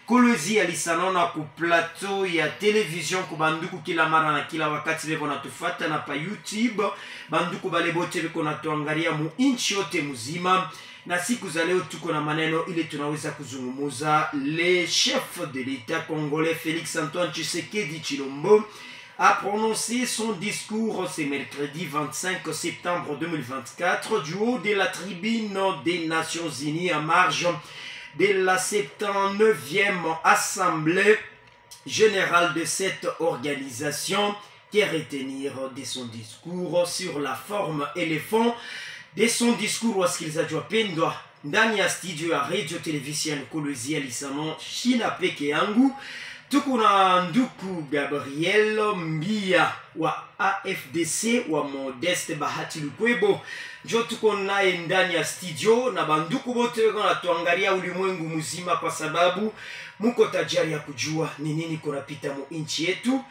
Kolwezi alisanona ku plateau ya television ku banduku kila mara na kila wakati beko natufata na pa YouTube, banduku bale bote beko natuangalia mu inchi yote muzima. Na siku za leo tuko na maneno ile tunaweza kuzungumuza. Le chef de l'État congolais Félix Antoine Tshisekedi Tshilombo a prononcé son discours ce mercredi 25 septembre 2024 du haut de la tribune des Nations Unies en marge de la 79e Assemblée générale de cette organisation, qui retenir de son discours sur la forme et le fond de son discours wasikilizaji wapendwa ndani ya studio ya radio television Kolwezi alisano shina peke yangu. Tuko na nduku Gabriel Mbia wa AFDC wa Modeste Bahati Lukwebo. Njo tuko naye ndani ya studio na banduku bote wako tuangalia ulimwengu mzima kwa sababu muko tajari ya kujua ni nini kunapita mu inchi yetu.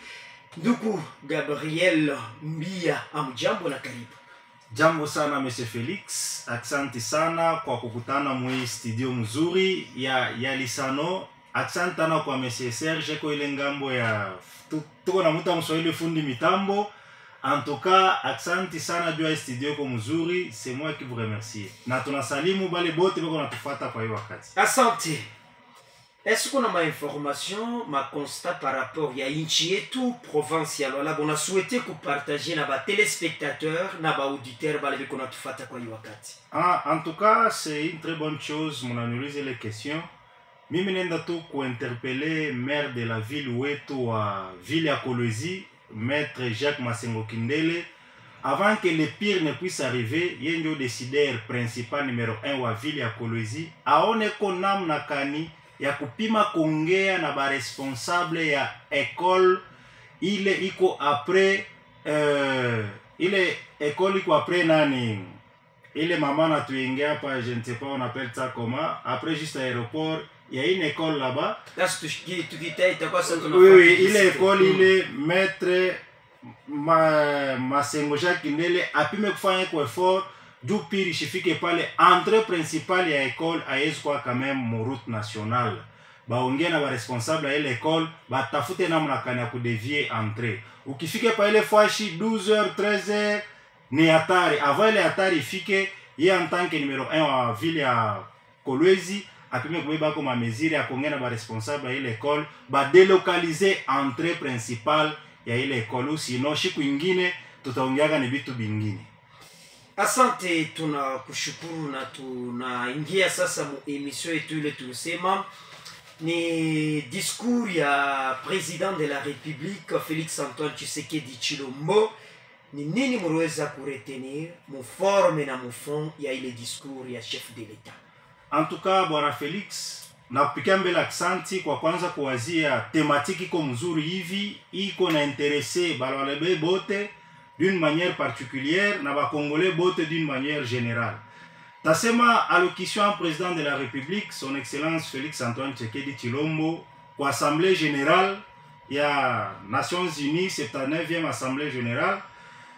Nduku Gabriel Mbia, amjambo na karibu. Jambo sana Monsieur Felix, asante sana kwa kukutana mwe studio mzuri ya Lisano. Asante sana kwa Monsieur Serge kwa ile ngambo ya tuko na mtu mswahili fundi mitambo. En tout cas, asante sana juu ya studio kwa mzuri, c'est moi qui vous remercie. Na tunasalimu bale bote bako natufuata kwa hiyo wakati. Asante. Est-ce qu'on a ma information, ma constat par rapport à inchi yetu provincial wala bona souhaité ku partager na ba téléspectateurs na ba auditeurs bale biko natufata kwa hiyo wakati? En tout cas, c'est une très bonne chose mnaniuliza les questions. Mimi nenda tu kuinterpeller maire de la ville wetu wa ville ya Kolwezi, maître Jacques Masengo Kindele, avant que le pire ne puisse arriver. Yeye ndio décideur principal numéro 1 wa ville ya Kolwezi, aone ko namna kani ya kupima kuongea na ba responsable ya école ile iko après ile école iko après nani ile mama na tuingia hapa, je ne sais pas on appelle ça comment, après juste aéroport il y a une école là-bas. Oui, il est école, il est maître Masengo Jacques Kindele apime kufanya kwa effort du pire ishifike pale entrée principale ya école aezi kwa quand même mu route nationale. Baongea na ba responsable ya ile école batafute namna kani ya kudevier entrée. Ukifike pa ile fashi 12h 13h ni hatari. Avant ile hatari ifike, ye en tant que numéro 1 wa ville ya Kolwezi apime kubeba ko ma mesure ya kuongea na ba responsable ya ile école ba délocaliser entrée principale ya ile école, sinon siku ingine tutaongeaga ni vitu vingine. Asante, tunakushukuru na tunaingia sasa mu emission yetu ile tulisema ni discours ya président de la République Félix Antoine Tshisekedi Tshilombo. Ni nini mliweza kuretenir mu forme na mu fond ya ile discours ya chef de l'État? En tout cas, bwana Felix, na kupikia mbele aksanti kwa kwanza kuwazia tematiki iko mzuri hivi, iko na interesse balwalebe bote d'une manière particulière na ba congolais bote d'une manière générale. Tasema allocution président de la République son excellence Félix Antoine Tshisekedi Tshilombo kwa assemblée générale ya Nations Unies, 79e assemblée générale.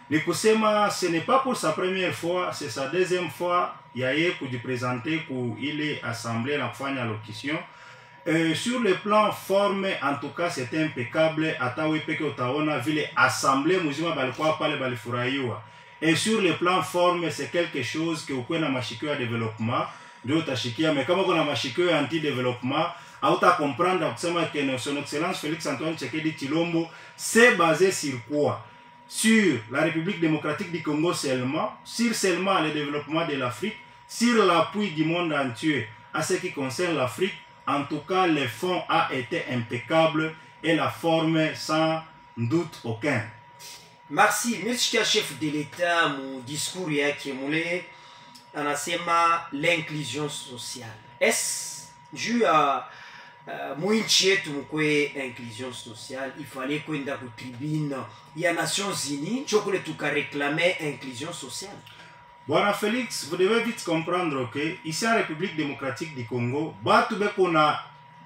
Ni kusema ce n'est pas pour sa première fois, c'est sa deuxième fois yaye kujipresenter ku ile assemblée na kufanya allocution. Sur le plan forme, en tout cas, c'est impeccable. Atawe peke utaona vile assemblée muzima balikuwa pale balifurahiwa. Et sur le plan forme, c'est quelque chose que ukwe na mashikio ya développement ndio utashikia, mais kama kuna mashikio ya anti-développement, hauta comprendre kusema que son excellence Félix Antoine Tshisekedi Tshilombo c'est basé sur quoi? Sur la République démocratique du Congo seulement, sur seulement le développement de l'Afrique, sur l'appui du monde entier à ce qui concerne l'Afrique. En tout cas, le fond a été impeccable et la forme sans doute aucun. Merci. Monsieur le chef de l'État, mon discours yake mule anasema l'inclusion sociale. Est-ce juu ya mwinchi yetu mkwe inclusion sociale, il fallait kwenda ku tribune ya Nations Unies chokole tukareklamer inclusion sociale? Voilà Félix, vous devez vite comprendre que ici en République démocratique du Congo, batu beko na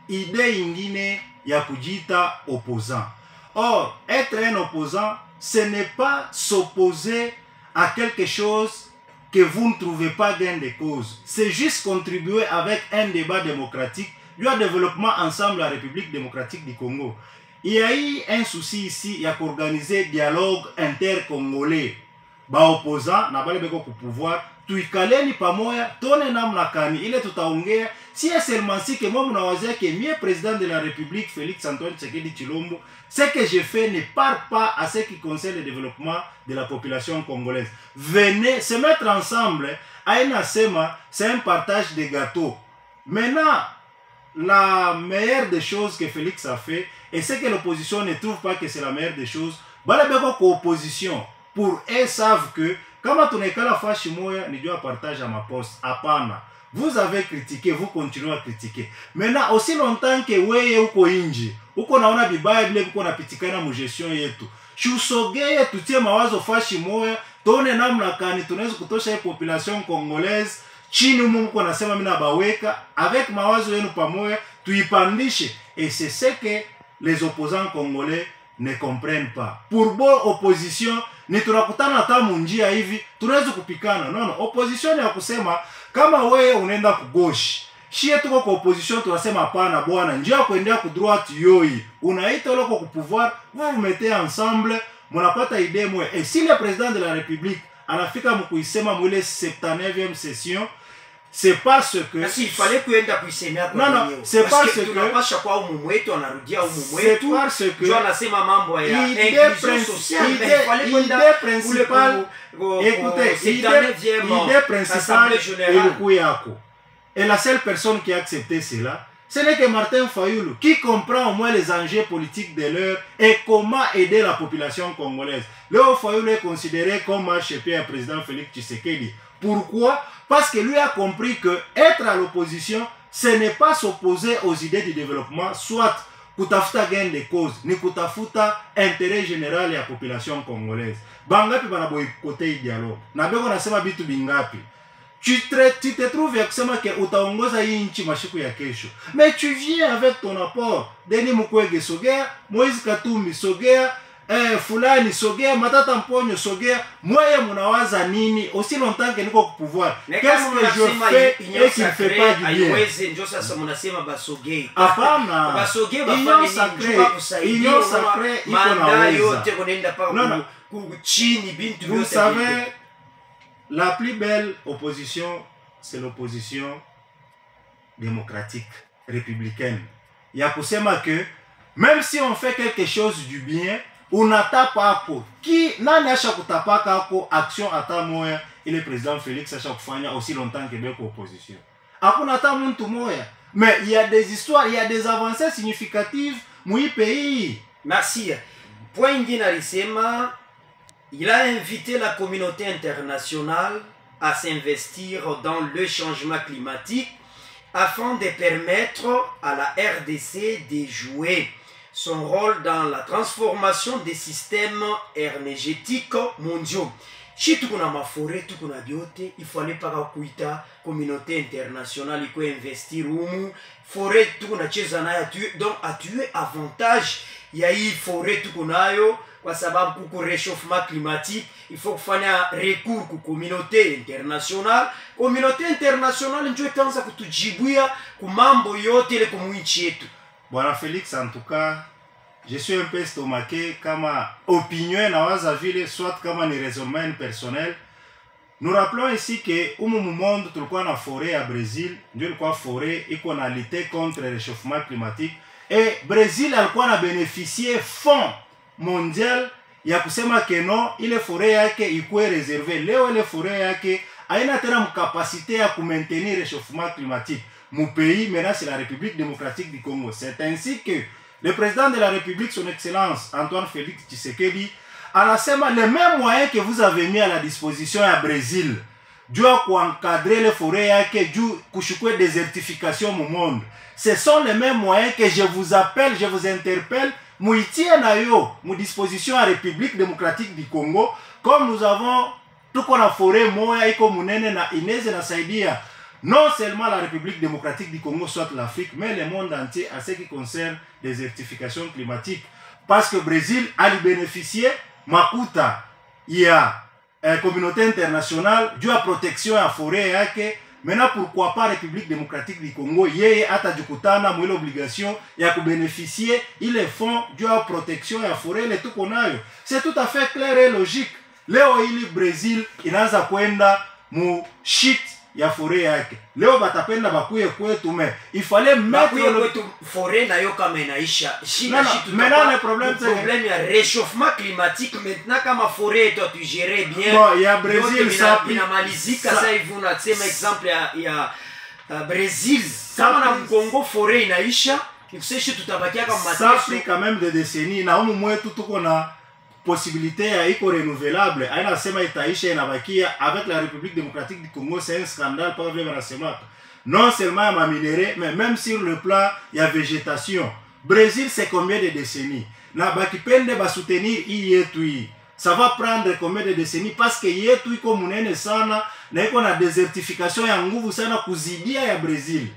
idée ingine ya kujita opposant. Or, être un opposant, ce n'est pas s'opposer à quelque chose que vous ne trouvez pas gain de cause. C'est juste contribuer avec un débat démocratique du développement ensemble la République démocratique du Congo. Il y a eu un souci ici, il y a qu'organiser dialogue inter-congolais. Ba opposant na bale beko ku pouvoir tuikaleni pamoja tone namna kani ile tutaongea si seulement si que moi mnawazia que mieux président de la République Félix Antoine Tshisekedi Tshilombo ce que je fais ne part pas à ce qui concerne le développement de la population congolaise. Venez se mettre ensemble aina sema c'est un partage de gâteaux. Maintenant la meilleure des choses que Félix a fait et c'est que l'opposition ne trouve pas que c'est la meilleure des choses bale beko ko opposition pour eux savent que kama tunekala fashi moya ni jua partage à ma poste hapana. Vous avez critiqué, vous continuez à critiquer. Maintenant aussi longtemps que weye uko inji uko naona bibaya bile uko napitikana mu gestion yetu shusogeye tutie mawazo fashi moya tone namna kani tunaweza kutosha population congolaise chini mungu nasema mina baweka avec mawazo yenu pamoja tuipandishe et c'est ce que les opposants congolais ne comprennent pas. Pour bonne opposition ni tunakutana hata munjia hivi tunaweza kupikana. No, opposition ya kusema kama wewe unaenda kugoshi shie tuko kwa opposition tunasema hapana bwana njia kuendea ku droite yoi unaita loko ku pouvoir vous vous mettez ensemble mnapata idée moja et si le président de la République anafika mkuisema mwile 79e session c'est parce que si il fallait kuenda kuisemea kwa non, c'est parce que tunapasha kwa umumwetu anarudia umumwetu c'est parce que je anasema mambo ya inclusion sociale mais il fallait kwenda principale écoutez l'idée principale est le coup yako et la seule personne qui a accepté cela ce n'est que Martin Fayulu qui comprend au moins les enjeux politiques de l'heure et comment aider la population congolaise. Léo Fayulu est considéré comme un chef à président Félix Tshisekedi. Pourquoi? Parce que lui a compris que être à l'opposition, ce n'est pas s'opposer aux idées du développement, soit kutafuta gain de cause, ni kutafuta intérêt général de la population congolaise. Bangapi banaboy côté dialogue. Na beko nasema bitu bingapi. Tu te trouves à kusema que utaongoza hii nchi mashiku ya kesho. Mais tu viens avec ton apport. Denis Mukwege Sogea, Moïse Katumbi Sogea, fulani Sogea, Matata Mponyo Sogea, moye munawaza nini aussi longtemps que niko au pouvoir. Qu'est-ce que je fais et qui ne fait pas du bien? Ndio sasa mnasema basogei. Hapana. Basogei bafanye union sacrée iko na yote kunaenda pa chini bintu vous savez la plus belle opposition c'est l'opposition démocratique républicaine. Ya kusema que même si on fait quelque chose du bien unatapa hapo ki nani asha kutapaka hapo action ata moya ile président Félix asha kufanya aussi longtemps que beko opposition hakuna hata mtu moya mais il y a des histoires il y a des avancées significatives mu pays. Merci. Point ingine alisema il a invité la communauté internationale à s'investir dans le changement climatique afin de permettre à la RDC de jouer son rôle dans la transformation des systèmes énergétiques mondiaux. Si tu as ma forêt, tu as biote, il fallait pas kuita communauté internationale il investir umu forêt tu as cheza nayo donc à tuer avantage il y a eu forêt tu nayo kwa sababu kuko réchauffement climatique il faut kufanya recours ku communauté internationale ndio itaanza kutujibuia ku mambo yote ile kumwinchi yetu. Bwana Félix, en tout cas, je suis un peu estomaqué kama opinion na waza vile soit kama ni raisonnement personnel. Nous rappelons ici que au monde tulikuwa na forêt à Brésil, ndio ilikuwa forêt iko na lutter contre le réchauffement climatique et Brésil alikuwa na bénéficier fonds mondial ya kusema que non ile forêt yake ikuwe réservée. Leo ile forêt yake haina tena capacité ya maintenir le réchauffement climatique. Mon pays, maintenant, c'est la République démocratique du Congo. C'est ainsi que le président de la République, son Excellence Antoine Félix Tshisekedi, a les mêmes moyens que vous avez mis à la disposition à Brésil, dû à encadrer les forêts, dû à désertification au monde. Ce sont les mêmes moyens que je vous appelle, je vous interpelle, mouitie na yo, mou disposition à la République démocratique du Congo, comme nous avons tout qu'on a forêt, moya, iko munene na ineze na saidia. Non seulement la République démocratique du Congo, soit l'Afrique, mais le monde entier à ce qui concerne les désertifications climatiques. Parce que le Brésil a bénéficié, Makuta, il y a une communauté internationale, dû à protection à la forêt, Maintenant pourquoi pas République démocratique du Congo yeye atajikutana mwile obligation ya kubénéficier ile fonds juu ya protection ya forêt ile tuko nayo. C'est tout à fait clair et logique. Leo ili Brazil inaanza kwenda mu shit ya forêt yake. Leo batapenda bakuye kwetu mais il fallait mettre le kwetu forêt na yo kama inaisha. Shida shitu maintenant le problème ya réchauffement climatique maintenant kama forêt toi tu gérer bien. Bon, ya Brazil ça inamalizika sasa hivi unasema exemple ya Brazil kama na Congo forêt inaisha ikuseshi tutabakia kama mateso. Ça fait quand même des décennies na umu mwetu tuko na possibilité ya iko renouvelable aina sema itaisha inabakia avec la République démocratique du Congo. C'est un scandale pas vrai wanasema non seulement ya minéraux mais même sur le plan ya végétation. Brésil c'est combien de décennies na bakipende ba soutenir hii yetu hii ça va prendre combien de décennies parce que yetu iko munene sana na iko na désertification ya nguvu sana kuzidia ya Brésil.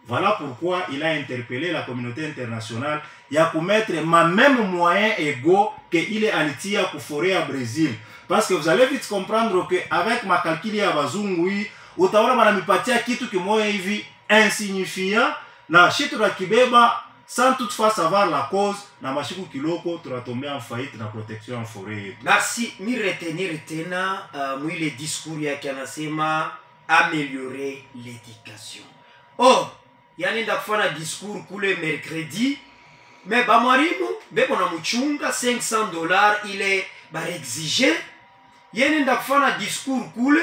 Voilà pourquoi il a interpellé la communauté internationale ya kumettre ma même moyen égaux que il est alitia ku forêt à Brésil. Parce que vous allez vite comprendre que avec ma calcul ya bazungu utaona banamipatia kitu kimoya hivi insignifiant na shitu la kibeba sans toutefois savoir la cause na mashiku kiloko tunatomber en faillite na protection en forêt. Merci mi retenir tena mwile discours yake anasema améliorer l'éducation. Oh yanenda kufanya discours kule mercredi mais ba mwalimu beko na mchunga $500 ile ba exiger yanenda kufanya discours kule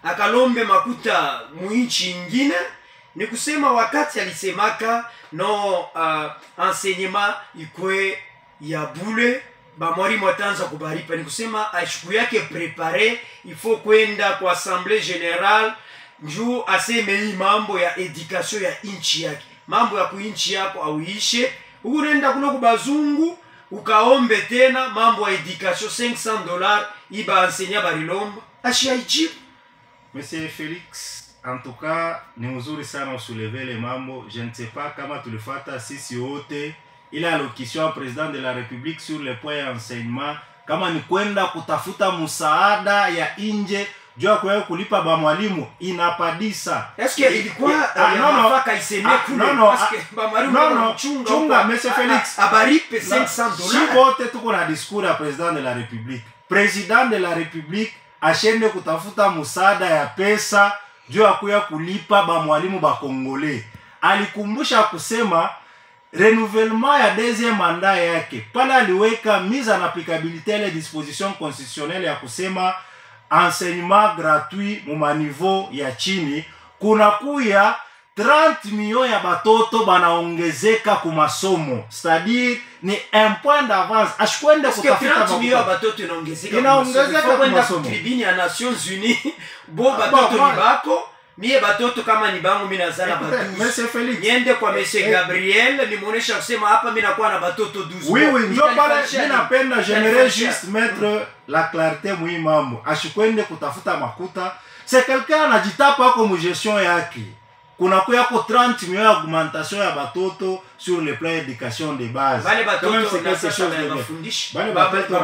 akalombe makuta muinchi ingine. Ni kusema wakati alisemaka no enseignement ikwe ya bule ba mwalimu atanza kubaripa. Ni kusema ashiku yake préparer il faut kwenda kwa assemblée générale njoo aseme hii mambo ya education ya inchi yake. Mambo ya kuinchi yako auishe. Unaenda kule kubazungu ukaombe tena mambo ya education $500 iba enseignant barilomba. Ashiaijibu. Monsieur Félix, en tout cas, ni mzuri sana soulever les mambo. Je ne sais pas kama tulifata sisi wote ile allocution au président de la République sur le point enseignement kama ni kwenda kutafuta msaada ya inje jua kwa kulipa ba mwalimu inapadisa. Est-ce que ilikuwa ya mafaka isemie kule parce que ba mwalimu chunga Monsieur Félix abaripe $500. Si wote tuko na discours ya président de la République. Président de la République ashende kutafuta msaada ya pesa juu ya kuya kulipa ba mwalimu ba Kongole. Alikumbusha kusema renouvellement ya deuxième mandat yake. Pale aliweka mise en applicabilité les dispositions constitutionnelles ya kusema enseignement gratuit mu niveau ya chini. Kuna kuya 30 millions ya batoto banaongezeka ku masomo. C'est-à-dire ni un point d'avance. Ashkwende kutafuta 30 millions ya batoto inaongezeka ku masomo. Tribune ya Nations Unies bo batoto ni bako. Mie batoto kama ni bangu mimi nazala batoto. Monsieur Félix. Niende kwa Monsieur Gabriel nimuonesha kusema hapa mimi nakuwa na batoto 12. Oui, ndio pale mimi napenda j'aimerais juste mettre la clarté mwi mambo. Ashikwende kutafuta makuta. C'est quelqu'un anajitapa kwa gestion yake. Kuna kwa yako 30 millions augmentation ya batoto sur le plan éducation de base. Bale batoto na sasa bafundisha. Bale batoto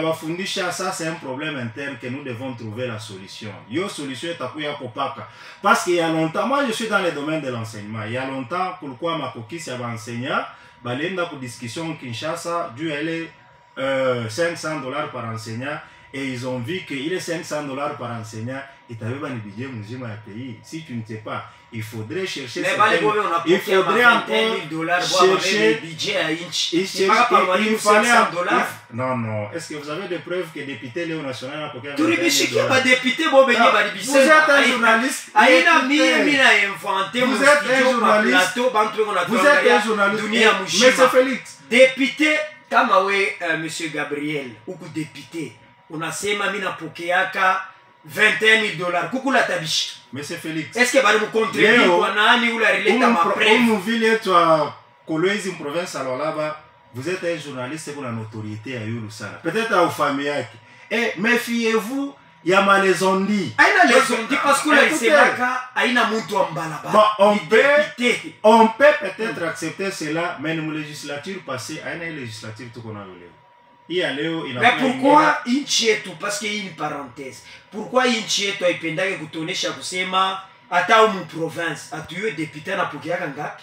bafundisha, ça c'est un problème interne que nous devons trouver la solution. Yo solution etakuya kopaka. Parce qu'il y a longtemps, moi je suis dans le domaine de l'enseignement. Il y a longtemps pourquoi ma kokisi ya enseignant balenda pour discussion Kinshasa dû aller $500 par enseignant et ils ont vu que il est $500 par enseignant. Il t'avait pas le budget musulman à pays. Si tu ne sais pas, il faudrait chercher. Il faudrait encore chercher le budget à inch. Il fallait $500. Non. Est-ce que vous avez des preuves que député Léo National a pokea? Vous êtes un journaliste. Vous êtes un journaliste. Vous êtes un journaliste. Monsieur Félix. Député kama we Monsieur Gabriel uku député unasema mimi napokeaka $21,000 kukula tabishi. Monsieur Félix. Est-ce que bali mkontribue kwa nani ula releta ma preuve? Nous vile toi Kolwezi province alors là-bas, vous êtes un journaliste pour la notoriété à yulu sana. Peut-être à famille yake. Et méfiez-vous ya malezondi. Aina lezondi parce que la semaka aina mtu ambala ba. On peut peut-être accepter cela mais nous législature passée aina législative tout qu'on a eu. hii ya leo mais pourquoi inchi yetu, parce que hii ni parenthèse, pourquoi inchi yetu haipendake kutuonesha kusema hata umu province atuyue député anapokeaka ngapi,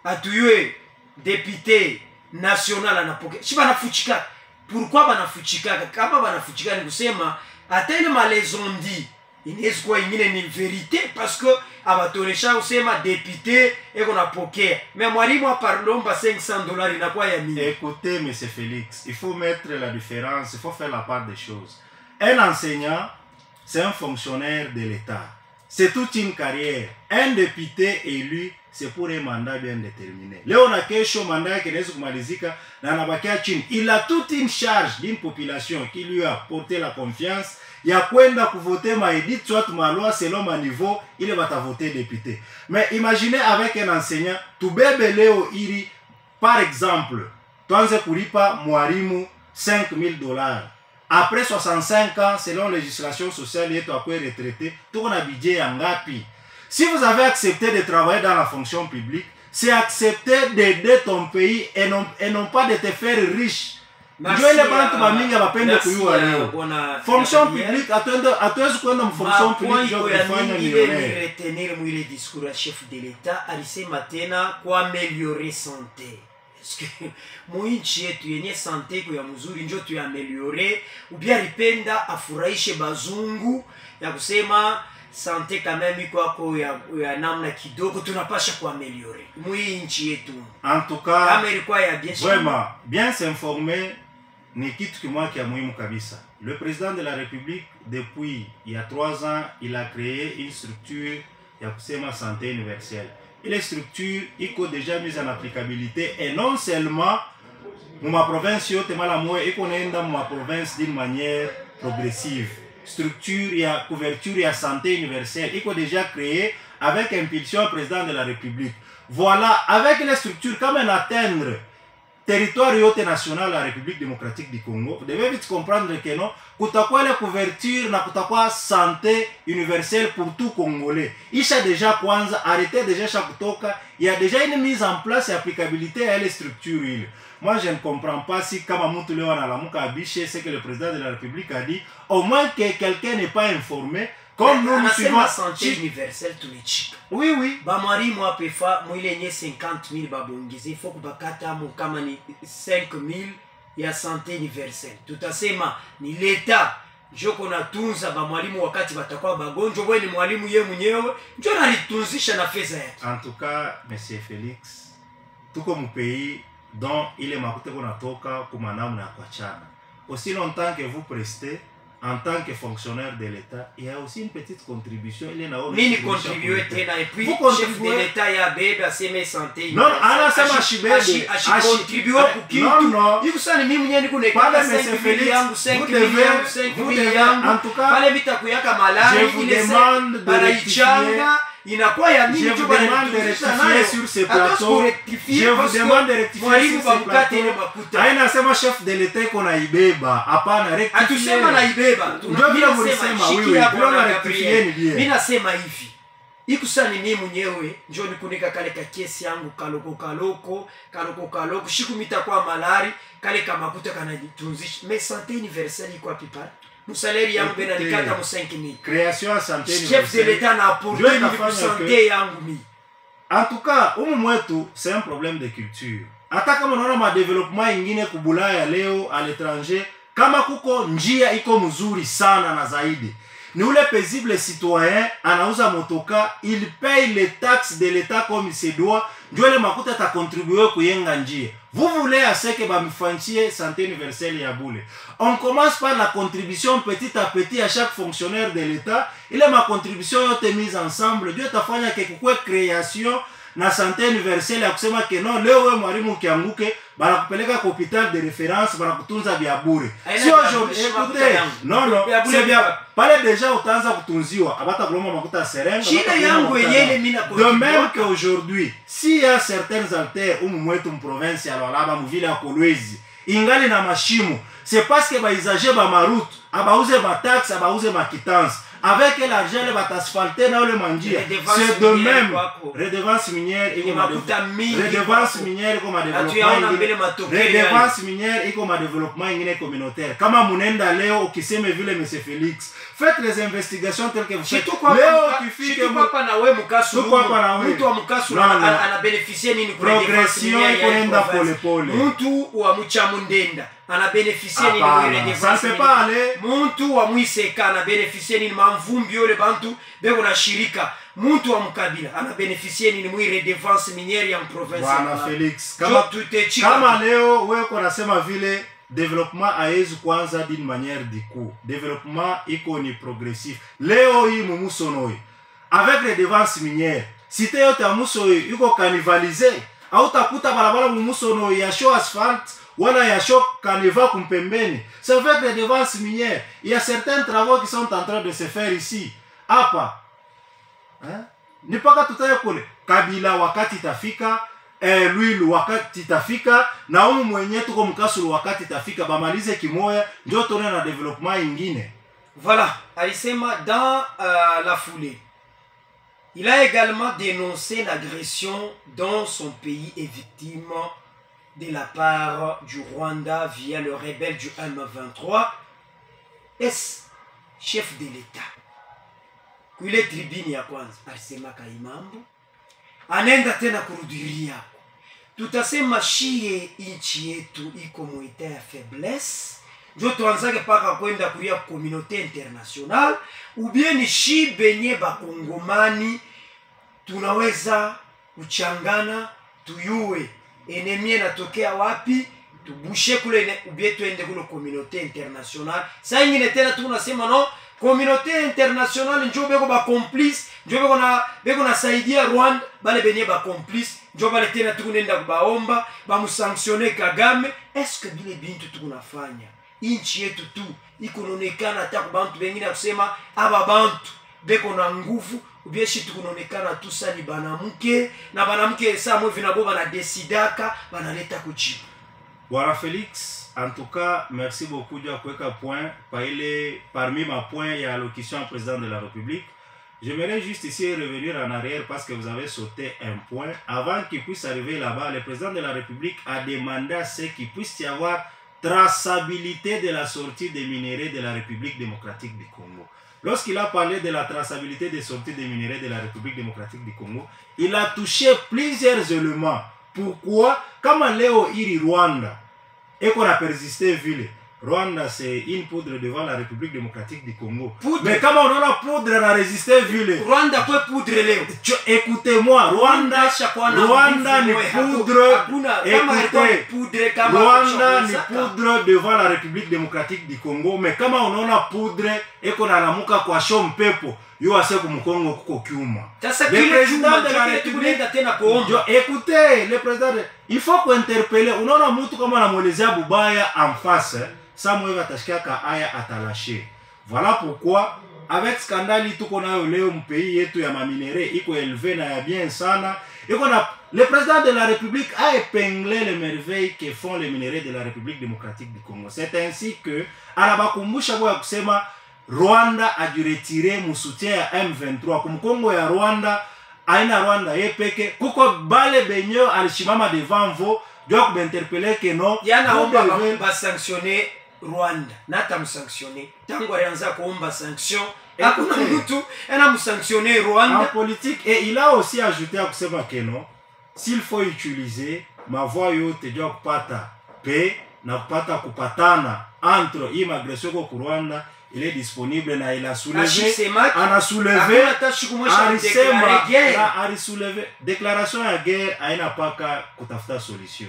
atuyue député national anapokea si banafuchika. Pourquoi banafuchikaka? Kama banafuchika ni kusema hata ile malezondi inaweza kuwa ingine ni vérité, parce que abatonesha kusema député eko napokea mais mwalimu aparlomba $500 inakuwa ya mingi. Écoutez monsieur Félix, il faut mettre la différence, il faut faire la part des choses. Un enseignant, c'est un fonctionnaire de l'État, c'est toute une carrière. Un député élu, c'est pour un mandat bien déterminé. Leo na kesho mandat yake inaweza kumalizika na anabakia chini. Il a toute une charge d'une population qui lui a porté la confiance ya kwenda kuvoter maedit soit ma loi selon ma niveau, il va voter député. Mais imaginez avec un enseignant, tubebe leo ili par exemple, tuanze kulipa mwalimu $5,000. Après 65 ans, selon la législation sociale, yetu akwe retraité, tuko na budget ya ngapi? Si vous avez accepté de travailler dans la fonction publique, c'est accepter d'aider ton pays et non pas de te faire riche. Fonction publique, hatuwezi kwenda mfonction publique kufanya millionnaire. Retenir mwile discours ya chef de l'État alisema tena kwa améliorer santé. Est-ce que muinchi yetu yenye santé kwa mzuri njo tu améliorer ou bien alipenda afurahishe bazungu ya kusema santé quand même iko ya namna kidogo tunapasha kuaméliorer muinchi yetu. En tout cas, kama ilikuwa ya bien vraiment bien s'informer ni kitu kimoja kia muhimu kabisa. Le président de la République depuis il y a 3 ans, il a créé une structure ya kusema santé universelle. Et les structures iko déjà mise en applicabilité et non seulement ma province yote mala moya iko naenda ma province d'une manière progressive. Structure ya couverture ya santé universelle iko déjà créée avec impulsion président de la République. Voilà, avec les structures comme atteindre territoire yote national la République démocratique du Congo, vous devez vite comprendre que non, kutakuwa la couverture na kutakuwa santé universelle pour tout Congolais. Isha déjà kwanza, arrêtez déjà chaque kutoka, il y a déjà une mise en place et applicabilité à les structures. Moi je ne comprends pas si kama mtu leo analamuka abiche ce que le président de la République a dit, au moins que quelqu'un n'est pas informé. Comme nous suivons la santé universelle tulichika. Oui, oui. Ba mwalimu apefa mwile nye 50,000 babongeze. Il faut kubakata mu kama ni 5,000 ya santé universelle. Tutasema ni leta njoko natunza ba mwalimu wakati batakuwa bagonjwa. Wewe ni mwalimu ye mwenyewe njoo nalitunzisha na fedha yake. En tout cas, monsieur Félix, tuko mu pays dont ile makute kuna toka kumanamu na kuachana. Aussi longtemps que vous prestez en tant que fonctionnaire de l'État, il y a aussi une petite contribution. Il est là. Mini contribuer tena et puis chef de l'État ya bebe aseme santé. Non, ana sema shibebe. Contribuer pour qui? Non. Il faut mimi mwenyewe niko nekata 5 yangu 5 yangu. En tout cas, pale vitakuyaka malari ile baraichanga inakuwa ya nini tu demande de rectifier sur ce plateau. Je vous demande de rectifier sur ce plateau. Aina sema chef de l'État kona ibeba. Hapana rectifier. Atusema na ibeba. Ndio mlisema wewe. Ndio na rectifier ni bien. Mimi nasema hivi. Ikusani mimi mwenyewe njoo nikunika kale ka kesi yangu kaloko shikumita kwa malari kale kama makuta kanajitunzisha. Mais santé universelle iko wapi pale? Salaire yangu bena nikata mu 5,000. Création à santé universelle. Chef de l'État na apporté ni santé yangu mi. En tout cas, umu mwetu c'est un problème de culture. Hata kama unaona ma développement ingine kubulaya leo à l'étranger, kama kuko njia iko mzuri sana na zaidi. Ni ule paisible citoyen anauza motoka, il paye les taxes de l'État comme il se doit, ndio ile makuta ta contribuer kuyenga njia. Vous voulez à ce que bamifanchie santé universelle ya bule. On commence par la contribution petit à petit à chaque fonctionnaire de l'État. Il est ma contribution yote mise ensemble. Dieu tafanya ke kukwe création na santé universelle ya kusema ke non leo wewe mwalimu kianguke bana kupeleka kwa hôpital de référence bana kutunza bia bure. Si aujourd'hui écoutez, non c'est bien pale déjà utaanza kutunziwa abata kuloma makuta serenga. Shida yangu yenyewe mimi na de même qu'aujourd'hui, s'il y a certains alters mwetu province ya Lualaba mvile ya Kolwezi ingali na mashimo, c'est parce que ba izaje ba maroute abauze ba taxe abauze ma quittance avec l'argent le batasphalter na le manjia c'est de même redevance minière iko ma redevance minière iko ma développement redevance minière iko ma développement ingine communautaire kama munenda leo ukiseme vile monsieur Félix faites les investigations telles que vous faites leo ukifike hapa na wewe mkasu mtu wa mkasu ana beneficie nini kwa progression ikoenda pole pole mtu wa mchamundenda ana beneficie nini kwa redevance mtu wa mwiseka ana beneficie nini mamvumbi yole bantu beko na shirika mtu wa mkabila ana beneficie nini mwi redevance minière ya province bwana Felix kama leo wewe unasema vile développement aezi kwanza d'une manière du coup développement iko ni progressif leo hii mumusonoi avec redevance minière cité yote ya musoi iko canivalisé au takuta barabara mumusonoi ya show asphalt wala ya show caneva kumpembeni c'est avec redevance minière il y a certains travaux qui sont en train de se faire ici hapa ni paka tutaye kule kabila wakati tafika Lwilu wakati tafika na umu mwenye tuko mkasulu wakati tafika bamalize kimoya ndio tone na development ingine. Voilà, alisema dans la foulée. Il a également dénoncé l'agression dont son pays est victime de la part du Rwanda via le rebelle du M23, chef de l'État. Kule tribune ya kwanza alisema kaimambo anenda tena kurudiria tutasema shie inchi yetu iko mwita ya faiblesse ndio tuanzake paka kwenda kuria communauté internationale ubien ni shi benye bakongomani tunaweza kuchangana tuyue enemi natokea wapi tubushe kule ubien tuende kule communauté internationale saa ingine tena tunasema no communauté internationale njo beko ba complice njo beko na saidia Rwanda bale benye ba complice njo bale tena tukunenda kubaomba ba musanctionner Kagame est-ce que bile bintu tukunafanya inchi yetu tu ikononekana hata kwa bantu bengine kusema aba bantu beko na nguvu ubieshi tukunonekana tu sali banamuke na banamuke saa mwe nabo bana decidaka banaleta kujibu. Voilà Félix, en tout cas, merci beaucoup de kuweka point parmi ma point il y a l'allocution au président de la République. J'aimerais juste ici revenir en arrière parce que vous avez sauté un point. Avant qu'il puisse arriver là-bas, le président de la République a demandé à ce qu'il puisse y avoir traçabilité de la sortie des minéraux de la République démocratique du Congo. Lorsqu'il a parlé de la traçabilité des sorties des minéraux de la République démocratique du Congo, il a touché plusieurs éléments. Pourquoi? Comme Léo iri Rwanda, et qu'on a persisté vile. Rwanda c'est une poudre devant la République démocratique du Congo. Poudre. Mais comment on a la poudre à résister vile? Rwanda quoi poudre Léo? Écoutez-moi, Rwanda ni poudre. Écoutez, Rwanda ni poudre devant la République démocratique du Congo. Mais comment on a la poudre et qu'on a la muka kwa shom pepo? Yo ase kumukongo kuko kiuma. Le président de la République écoutez, le président il faut qu'interpeller unaona mtu kama anamwelezea bubaya en face ça mwewe atashikaka aya atalashe. Voilà pourquoi avec scandale tuko nayo leo mpeyi yetu ya maminere iko élevé na ya bien sana iko na le président de la République a épinglé les merveilles que font les minéraux de la République démocratique du Congo. C'est ainsi que anabakumbusha kwa kusema Rwanda a dû retirer mon soutien à M23. Comme Congo ya Rwanda, aina Rwanda yepeke, kuko bale benyo alishimama devant vous, doit interpeller que non. Yana omba ba sanctionner Rwanda. Nata msanctionner. Tango alianza kuomba sanction, hakuna mtu ana msanctionner Rwanda en politique et il a aussi ajouté à kusema que non. S'il faut utiliser ma voix yote doit kupata paix na kupata kupatana entre immigration ko Rwanda. Il est disponible na il a soulevé a soulevé déclaration ya guerre aina paka kutafuta solution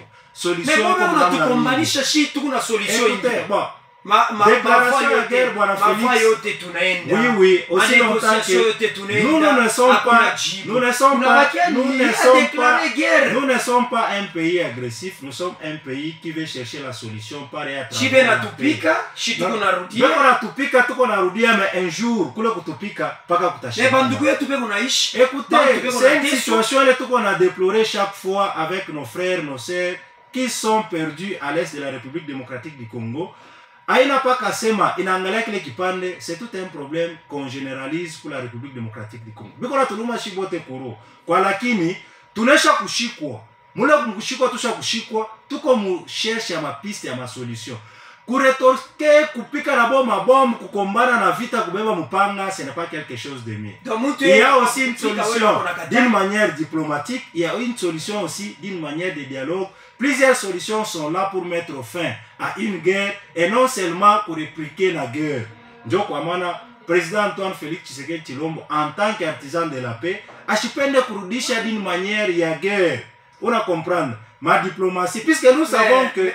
mais bon tukombanisha shi tukuna solution bon déclaration ya guerre bwana Félix yote tunaenda oui aussi longtemps que nous ne sommes pas un pays agressif, nous sommes un pays qui veut chercher la solution par et à travers tuko narudia mais un jour kule kutupika paka kutashika écoutez c'est une situation là tuko na déplorer chaque fois avec nos frères nos sœurs qui sont perdus à l'est de la République démocratique du Congo. haina paka sema inaangalia kile kipande, c'est tout un problème qu'on généralise pour la République démocratique du Congo. Biko na tuluma shibote kuro. Kwa lakini tunesha kushikwa. Mule kushikwa tusha kushikwa, tuko mu cherche ya mapiste ya masolution. Kuretorke kupika na bombe kukombana na vita kubeba mupanga, ce n'est pas quelque chose de mieux. Il y a aussi une solution d'une manière diplomatique, il y a une solution aussi d'une manière de dialogue. Plusieurs solutions sont là pour mettre fin à une guerre et non seulement pour répliquer la guerre. Ndio kwa maana Président Antoine Félix Tshisekedi Tshilombo en tant qu'artisan de la paix ashipende kurudisha d'une manière ya guerre. On a comprendre ma diplomatie, puisque nous savons que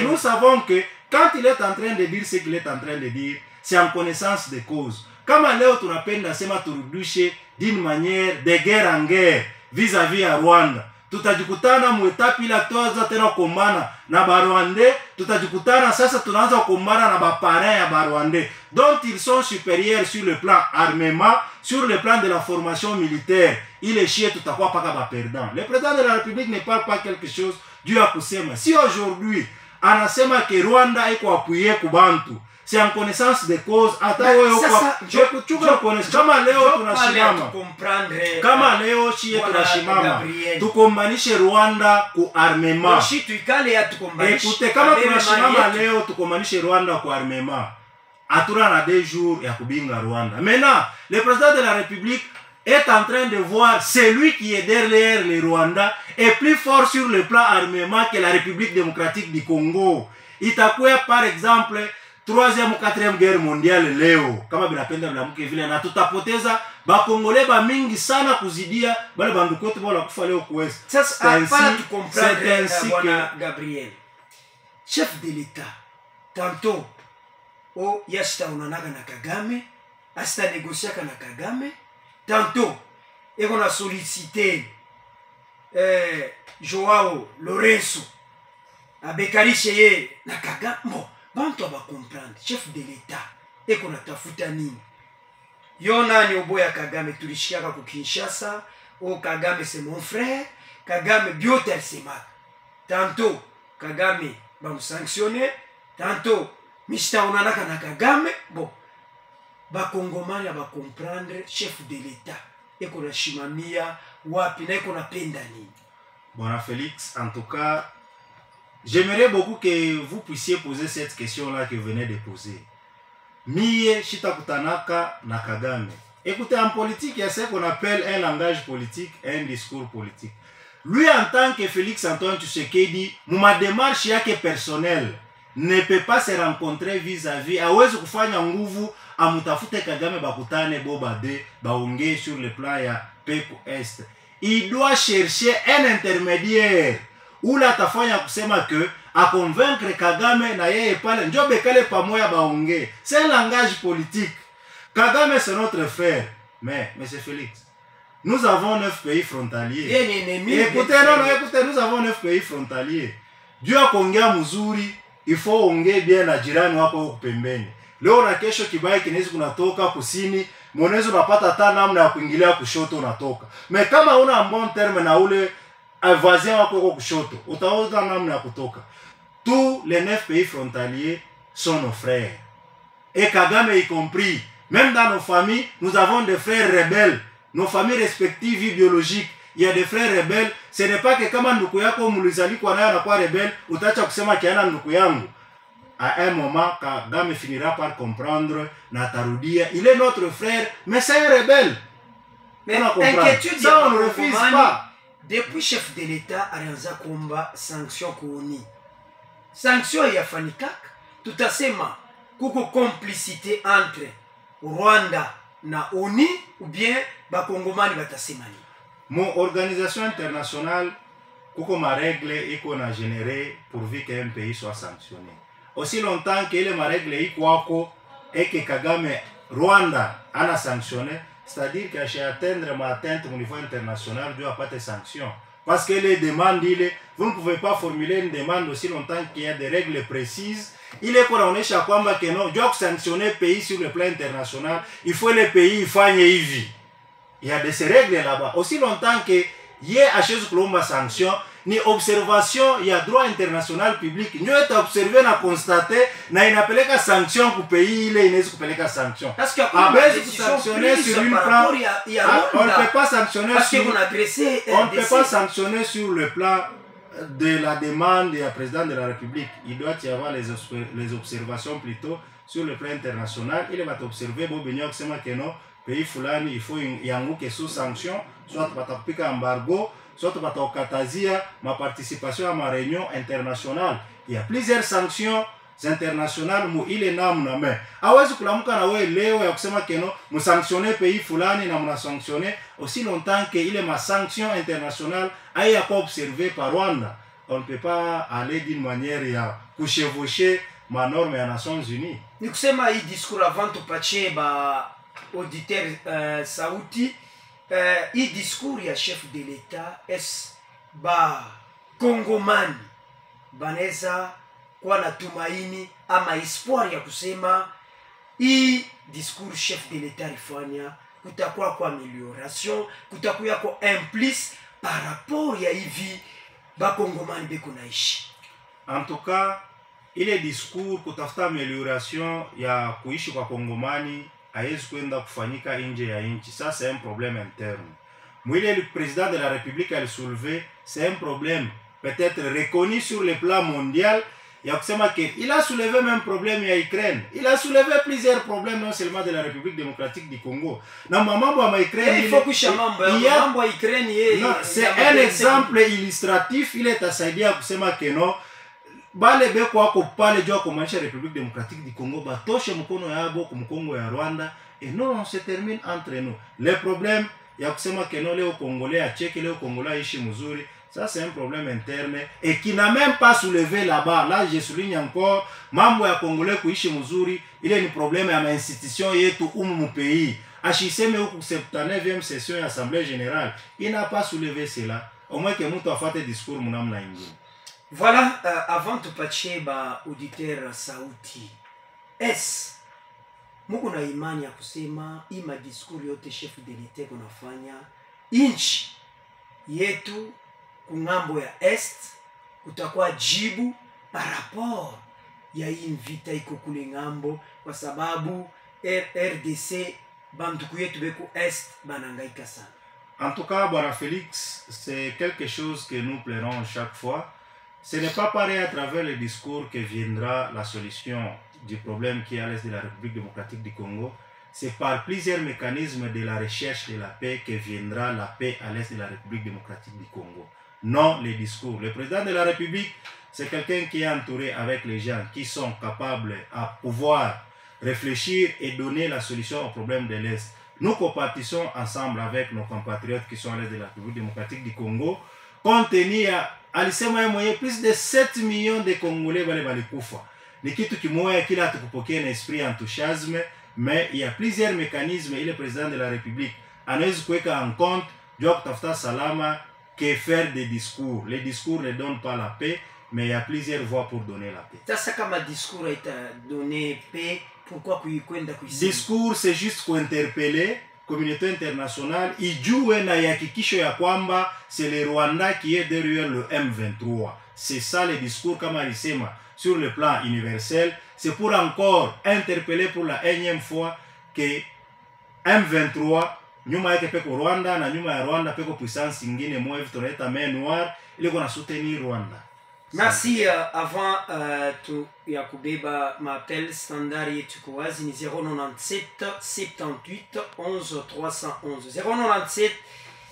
nous savons que quand il est en train de dire ce qu'il est en train de dire, c'est en connaissance de cause. Kama leo tunapenda sema turudishe d'une manière de guerre en guerre vis-à-vis à Rwanda, tutajikutana muetapi ila toza tena kukombana na Barwande, tutajikutana sasa tunaanza kukombana na baparrain ya Barwande, dont ils sont supérieurs sur le plan armement, sur le plan de la formation militaire. Il est chier tutakuwa paka ba perdant. Le président de la République ne parle pas quelque chose dû à kusema. Si aujourd'hui anasema que Rwanda iko appuyé kubantu, c'est en connaissance de cause. Hata wewe kwa kama leo tunashimama, kama leo chie tunashimama tukombanishe Rwanda ku armement. Écoutez, kama tunashimama leo tukombanishe Rwanda ku armement, atura na 2 jours ya kubinga Rwanda. Maintenant, le président de la République est en train de voir celui qui est derrière le Rwanda est plus fort sur le plan armement que la République démocratique du Congo. Itakuwa par exemple 3e ou 4e guerre mondiale leo kama binapenda mlamuke vile, na tutapoteza bakongole ba mingi sana kuzidia bale bandu kote bala kufa leo kuwest. Sasa hapana tu comprendre bwana Gabriel, chef de l'État tantôt o yasta unanaga na Kagame, asta négociaka na Kagame, tantôt et on a sollicité Joao Lourenço Abekari Cheye na Kagame. Bon, bantu ba comprendre chef de l'État et qu'on a tafuta nini yona ni oboya Kagame tulishiaka ku Kinshasa. Oh Kagame c'est mon frère, Kagame biotel sema, tantôt Kagame ba me sanctionner, tantôt mishta unanaka na Kagame. Bon, ba Kongomani ba comprendre chef de l'État et qu'on a shimamia wapi na qu'on a penda nini. Bon Félix, en tout cas j'aimerais beaucoup que vous puissiez poser cette question-là que vous venez de poser. Mie shitakutanaka na Kagame. Écoutez, en politique, il y a ce qu'on appelle un langage politique, un discours politique. Lui, en tant que Félix Antoine Tshisekedi, ma démarche yake personnelle ne peut pas se rencontrer vis-à-vis. Hawezi kufanya nguvu amutafute Kagame bakutane bobade baongee sur le plan ya Peku Est. Il doit chercher un intermédiaire où la tafanya kusema que à convaincre Kagame na yeye pale njo bekale pamoya baongee. C'est un langage politique. Kagame c'est notre frère. Mais monsieur Félix, nous avons 9 pays frontaliers. Écoutez, nous avons 9 pays frontaliers. Dieu a kuongea mzuri, il faut ongea bien na jirani wako huko pembeni. Leo na kesho kibaya kinaweza kunatoka kusini, mwenezo unapata hata namna ya kuingilia kushoto unatoka. Mais kama una bon terme na ule voisin wako huko kushoto, utaona namna ya kutoka. Tous les 9 pays frontaliers sont nos frères. Et Kagame y compris. Même dans nos familles, nous avons des frères rebelles. Nos familles respectives biologiques, il y a des frères rebelles. Ce n'est pas que kama nduku yako mulizali kwa nayo na kwa rebelle, utacha kusema kiana nduku yangu. À un moment, Kagame finira par comprendre, Natarudia, il est notre frère, mais c'est un rebelle. Mais inquiétude, ça on ne refuse pas. Depuis chef de l'État, Arianza Komba, sanction Kouni. Sanction Yafanikak, tout à fait ma, kuko complicité entre Rwanda na ONU ou bien Bakongomani batasemani. Mon organisation internationale, kuko ma règle et qu'on a généré pourvu qu'un pays soit sanctionné. Aussi longtemps que les règles ikwako et que Kagame Rwanda a sanctionné, c'est-à-dire que j'ai atteindre ma atteinte au niveau international, Dieu n'a pas de sanctions. Parce que les demandes, vous ne pouvez pas formuler une demande aussi longtemps qu'il y a des règles précises. Il est qu'on a chaque fois que non, Dieu a sanctionné le pays sur le plan international, il faut les pays fassent il y a de ces règles là-bas. Aussi longtemps que il y a chose que l'on sanction, ni observation ya droit international public ndio itaobserve na constate na inapeleka sanction ku pays ile inaweza kupeleka sanction parce que abezi kusanctionner sur une plan on ne peut pas sanctionner sur le plan de la demande du président de la République. Il doit y avoir les observations plutôt sur le plan international. Il va observer que non, pays fulani il faut yanguke sous sanction, soit patapika embargo, soit patakatazia ma participation à ma réunion internationale. Il y a plusieurs sanctions internationales mu ile namna mais hawezi kulamuka na wewe leo ya kusema keno musanctionner pays fulani na mna sanctionner aussi longtemps que ile ma sanction internationale haya pas observé par Rwanda. On ne peut pas aller d'une manière ya kuchevaucher ma norme ya Nations Unies. Ni kusema hii discours avant tupatie ba auditeur sauti hii discours ya chef de l'État ba Kongomani baneza kwa na tumaini ama espoir ya kusema hii discours chef de l'État rifanya kutakuwa kwa amélioration, kutakuwa kwa implice par rapport ya hivi bakongomani beko naishi. En tout cas, ile discours kutafuta amélioration ya kuishi kwa kongomani haiwezi kwenda kufanyika nje ya nchi. Ça c'est un problème interne. Mwile le président de la République a soulevé, c'est un problème peut-être reconnu sur le plan mondial. Il a soulevé même problème à Ukraine. Il a soulevé plusieurs problèmes non seulement de la République démocratique du Congo. Non, c'est un exemple illustratif. Il est assailli à que non. Bale beko wako pale jua kumanisha République démocratique du Congo batoshe mkono yabo kumkongo ya Rwanda et non on se termine entre nous. Le problème ya kusema que non leo Congolais a cheke leo Congolais ishi mzuri. Ça, c'est un problème interne et qui n'a même pas soulevé là-bas. Là, je souligne encore, mambo ya Congolais kuishi mzuri, il y a un problème à l'institution yetu mu pays. Achiseme ou 79e session de l'Assemblée générale, il n'a pas soulevé cela. Au moins que mtu afate discours munamna ingine. Voilà, avant de patcher ba auditeur sauti. Muko na imani ya kusema ima discours yote chef de l'État kunafanya inchi yetu kungambo ya est kutakuwa jibu par rapport ya hii vita iko kule ngambo kwa sababu RDC banduku yetu beko est banangaika sana. En tout cas, Bwana Félix, c'est quelque chose que nous plairons chaque fois. Ce n'est pas pareil à travers le discours que viendra la solution du problème qui est à l'est de la République démocratique du Congo. C'est par plusieurs mécanismes de la recherche de la paix que viendra la paix à l'est de la République démocratique du Congo. Non les discours. Le président de la République, c'est quelqu'un qui est entouré avec les gens qui sont capables à pouvoir réfléchir et donner la solution au problème de l'Est. Nous compatissons ensemble avec nos compatriotes qui sont à l'est de la République démocratique du Congo. Compte tenu alisema moyen plus de 7 millions de Congolais balikufa. Ni kitu kimoya kila tukupokea na esprit enthousiasme, mais il y a plusieurs mécanismes et le président de la République anaweza kuweka en compte juu kutafuta salama que faire des discours. Les discours ne donnent pas la paix, mais il y a plusieurs voies pour donner la paix. Ça comme un discours est donné paix, pourquoi kwenda kuisema? Discours c'est juste pour interpeller communauté internationale ijue na yakikisho ya kwamba c'est le Rwanda qui est derrière le M23. C'est ça le discours comme alisema sur le plan universel. C'est pour encore interpeller pour la énième fois que M23 nyuma yake peko Rwanda na nyuma ya Rwanda peko puissance ingine moja hivi tunaita main noire ile kuna soutenir Rwanda. Merci. Avant ya kubeba m'appel standard yetu kwa wazi ni 097 78 11 311 097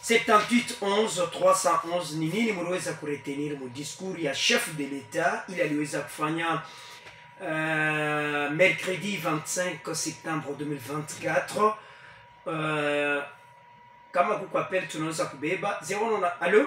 78 11 311. Ni nini mliweza kuretenir mu discours ya chef de l'État il aliweza kufanya mercredi 25 septembre 2024. Kama kuko appel tunaweza kubeba 09. Allô?